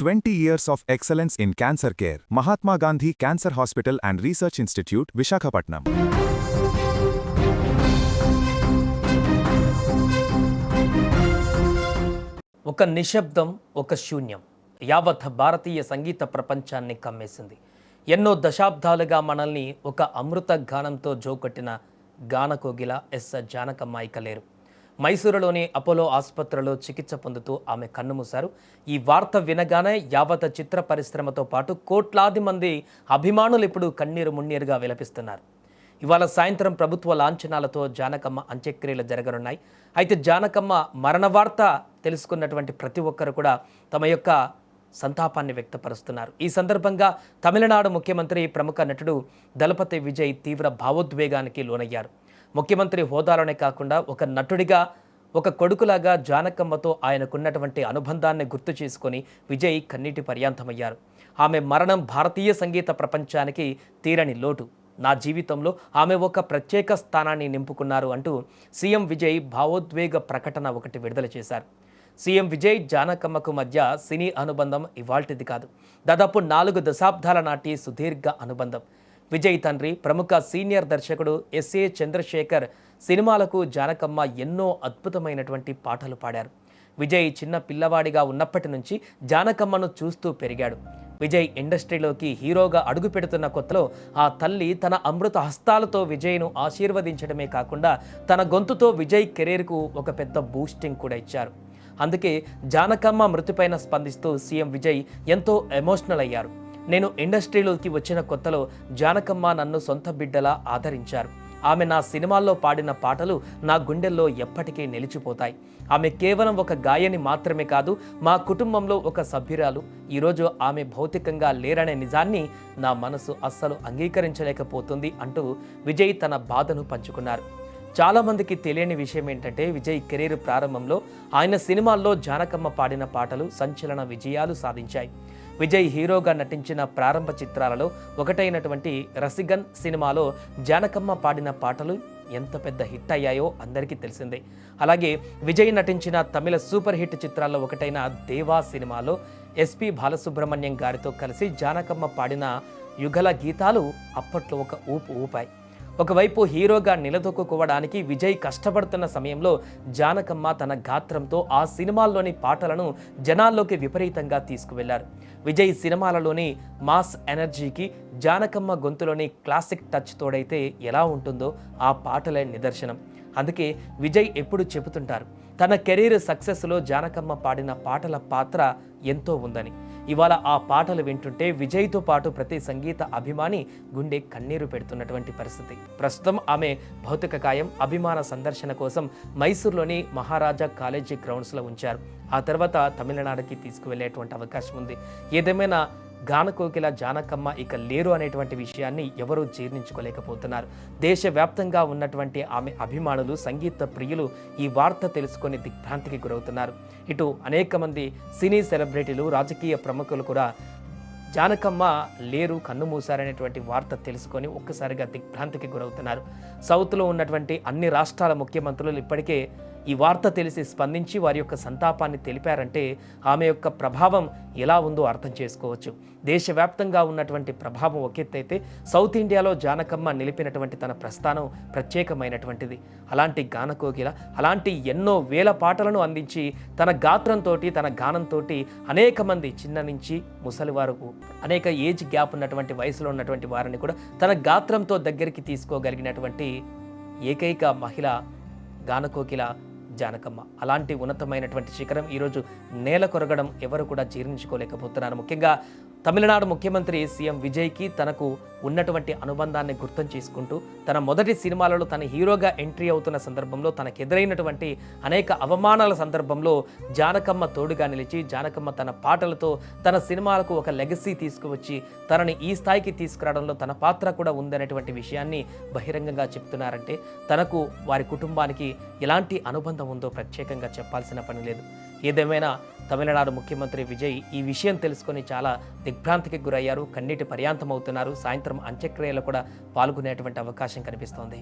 20 years of excellence in cancer care. Mahatma Gandhi Cancer Hospital and Research Institute, Visakhapatnam. ఒక నిశ్శబ్దం, ఒక శూన్యం యావత్ భారతీయ సంగీత ప్రపంచాన్ని కమ్మేసింది. ఎన్నో దశాబ్దాలుగా మనల్ని ఒక అమృత గానంతో జోకొట్టిన గానకోగిల ఎస్ జానకమ్మ ఇక లేరు. మైసూరులోని అపోలో ఆసుపత్రిలో చికిత్స పొందుతూ ఆమె కన్నుమూశారు. ఈ వార్త వినగానే యావత్ చిత్ర పరిశ్రమతో పాటు కోట్లాది మంది అభిమానులు ఇప్పుడు కన్నీరు మున్నీరుగా విలపిస్తున్నారు. ఇవాళ సాయంత్రం ప్రభుత్వ లాంఛనాలతో జానకమ్మ అంత్యక్రియలు జరగనున్నాయి. అయితే జానకమ్మ మరణ వార్త తెలుసుకున్నటువంటి ప్రతి ఒక్కరు కూడా తమ యొక్క సంతాపాన్ని వ్యక్తపరుస్తున్నారు. ఈ సందర్భంగా తమిళనాడు ముఖ్యమంత్రి ప్రముఖ నటుడు దళపతి విజయ్ తీవ్ర భావోద్వేగానికి లోనయ్యారు. ముఖ్యమంత్రి హోదాలోనే కాకుండా ఒక నటుడిగా, ఒక కొడుకులాగా జానకమ్మతో ఆయనకున్నటువంటి అనుబంధాన్ని గుర్తు చేసుకొని విజయ్ కన్నీటి పర్యాంతమయ్యారు. ఆమె మరణం భారతీయ సంగీత ప్రపంచానికి తీరని లోటు. నా జీవితంలో ఆమె ఒక ప్రత్యేక స్థానాన్ని నింపుకున్నారు అంటూ సీఎం విజయ్ భావోద్వేగ ప్రకటన ఒకటి విడుదల చేశారు. సీఎం విజయ్ జానకమ్మకు మధ్య సినీ అనుబంధం ఇవాల్టిది కాదు. దాదాపు 4 దశాబ్దాల నాటి సుదీర్ఘ అనుబంధం. విజయ్ తండ్రి ప్రముఖ సీనియర్ దర్శకుడు ఎస్ఏ చంద్రశేఖర్ సినిమాలకు జానకమ్మ ఎన్నో అద్భుతమైనటువంటి పాటలు పాడారు. విజయ్ చిన్న పిల్లవాడిగా ఉన్నప్పటి నుంచి జానకమ్మను చూస్తూ పెరిగాడు. విజయ్ ఇండస్ట్రీలోకి హీరోగా అడుగు పెడుతున్న కొత్తలో ఆ తల్లి తన అమృత హస్తాలతో విజయ్ను ఆశీర్వదించడమే కాకుండా తన గొంతుతో విజయ్ కెరీర్కు ఒక పెద్ద బూస్టింగ్ కూడా ఇచ్చారు. అందుకే జానకమ్మ మృతిపైన స్పందిస్తూ సీఎం విజయ్ ఎంతో ఎమోషనల్ అయ్యారు. నేను ఇండస్ట్రీలోకి వచ్చిన కొత్తలో జానకమ్మ నన్ను సొంత బిడ్డలా ఆదరించారు. ఆమె నా సినిమాల్లో పాడిన పాటలు నా గుండెల్లో ఎప్పటికీ నిలిచిపోతాయి. ఆమె కేవలం ఒక గాయని మాత్రమే కాదు, మా కుటుంబంలో ఒక సభ్యురాలు. ఈరోజు ఆమె భౌతికంగా లేరనే నిజాన్ని నా మనసు అస్సలు అంగీకరించలేకపోతుంది అంటూ విజయ్ తన బాధను పంచుకున్నారు. చాలామందికి తెలియని విషయం ఏంటంటే విజయ్ కెరీర్ ప్రారంభంలో ఆయన సినిమాల్లో జానకమ్మ పాడిన పాటలు సంచలన విజయాలు సాధించాయి. విజయ్ హీరోగా నటించిన ప్రారంభ చిత్రాలలో ఒకటైనటువంటి రసిగన్ సినిమాలో జానకమ్మ పాడిన పాటలు ఎంత పెద్ద హిట్ అయ్యాయో అందరికీ తెలిసిందే. అలాగే విజయ్ నటించిన తమిళ సూపర్ హిట్ చిత్రాల్లో ఒకటైన దేవా సినిమాలో ఎస్పి బాలసుబ్రహ్మణ్యం గారితో కలిసి జానకమ్మ పాడిన యుగల గీతాలు అప్పట్లో ఒక ఊపు ఊపాయి. ఒకవైపు హీరోగా నిలదొక్కుకోవడానికి విజయ్ కష్టపడుతున్న సమయంలో జానకమ్మ తన గాత్రంతో ఆ సినిమాల్లోని పాటలను జనాల్లోకి విపరీతంగా తీసుకువెళ్లారు. విజయ్ సినిమాలలోని మాస్ ఎనర్జీకి జానకమ్మ గొంతులోని క్లాసిక్ టచ్ తోడైతే ఎలా ఉంటుందో ఆ పాటలే నిదర్శనం. అందుకే విజయ్ ఎప్పుడు చెబుతుంటారు తన కెరీర్ సక్సెస్లో జానకమ్మ పాడిన పాటల పాత్ర ఎంతో ఉందని. ఇవాళ ఆ పాటలు వింటుంటే విజయ్తో పాటు ప్రతి సంగీత అభిమాని గుండె కన్నీరు పెడుతున్నటువంటి పరిస్థితి. ప్రస్తుతం ఆమె భౌతిక కాయం అభిమాన సందర్శన కోసం మైసూర్లోని మహారాజా కాలేజీ గ్రౌండ్స్లో ఉంచారు. ఆ తర్వాత తమిళనాడుకి తీసుకువెళ్లేటువంటి అవకాశం ఉంది. ఏదేమైనా గానకోకిల జానకమ్మ ఇక లేరు అనేటువంటి విషయాన్ని ఎవరూ జీర్ణించుకోలేకపోతున్నారు. దేశవ్యాప్తంగా ఉన్నటువంటి ఆమె అభిమానులు, సంగీత ప్రియులు ఈ వార్త తెలుసుకొని దిగ్భ్రాంతికి గురవుతున్నారు. ఇటు అనేక మంది సినీ సెలబ్రిటీలు, రాజకీయ ప్రముఖులు కూడా జానకమ్మ లేరు, కన్నుమూశారనేటువంటి వార్త తెలుసుకొని ఒక్కసారిగా దిగ్భ్రాంతికి గురవుతున్నారు. సౌత్లో ఉన్నటువంటి అన్ని రాష్ట్రాల ముఖ్యమంత్రులు ఇప్పటికే ఈ వార్త తెలిసి స్పందించి వారి యొక్క సంతాపాన్ని తెలిపారంటే ఆమె యొక్క ప్రభావం ఎలా ఉందో అర్థం చేసుకోవచ్చు. దేశవ్యాప్తంగా ఉన్నటువంటి ప్రభావం ఒకెత్తైతే సౌత్ ఇండియాలో జానకమ్మ నిలిపినటువంటి తన ప్రస్థానం ప్రత్యేకమైనటువంటిది. అలాంటి గానకోకిల అలాంటి ఎన్నో వేల పాటలను అందించి తన గాత్రంతో, తన గానంతో అనేక మంది చిన్న నుంచి ముసలి వరకు అనేక ఏజ్ గ్యాప్ ఉన్నటువంటి వయసులో ఉన్నటువంటి వారిని కూడా తన గాత్రంతో దగ్గరికి తీసుకోగలిగినటువంటి ఏకైక మహిళ గానకోకిల జానకమ్మ. అలాంటి ఉన్నతమైనటువంటి శిఖరం ఈరోజు నేల కొరగడం ఎవరు కూడా జీర్ణించుకోలేకపోతున్నారు. ముఖ్యంగా తమిళనాడు ముఖ్యమంత్రి సీఎం విజయ్కి తనకు ఉన్నటువంటి అనుబంధాన్ని గుర్తం చేసుకుంటూ తన మొదటి సినిమాలలో తన హీరోగా ఎంట్రీ అవుతున్న సందర్భంలో తనకు ఎదురైనటువంటి అనేక అవమానాల సందర్భంలో జానకమ్మ తోడుగా నిలిచి, జానకమ్మ తన పాటలతో తన సినిమాలకు ఒక లెగసీ తీసుకువచ్చి తనని ఈ స్థాయికి తీసుకురావడంలో తన పాత్ర కూడా ఉందనేటువంటి విషయాన్ని బహిరంగంగా చెప్తున్నారంటే తనకు, వారి కుటుంబానికి ఎలాంటి అనుబంధం ఉందో ప్రత్యేకంగా చెప్పాల్సిన పని లేదు. ఏదేమైనా తమిళనాడు ముఖ్యమంత్రి విజయ్ ఈ విషయం తెలుసుకొని చాలా దిగ్భ్రాంతికి గురయ్యారు, కన్నీటి పర్యాంతమవుతున్నారు. సాయంత్రం అంత్యక్రియలో కూడా పాల్గొనేటువంటి అవకాశం కనిపిస్తోంది.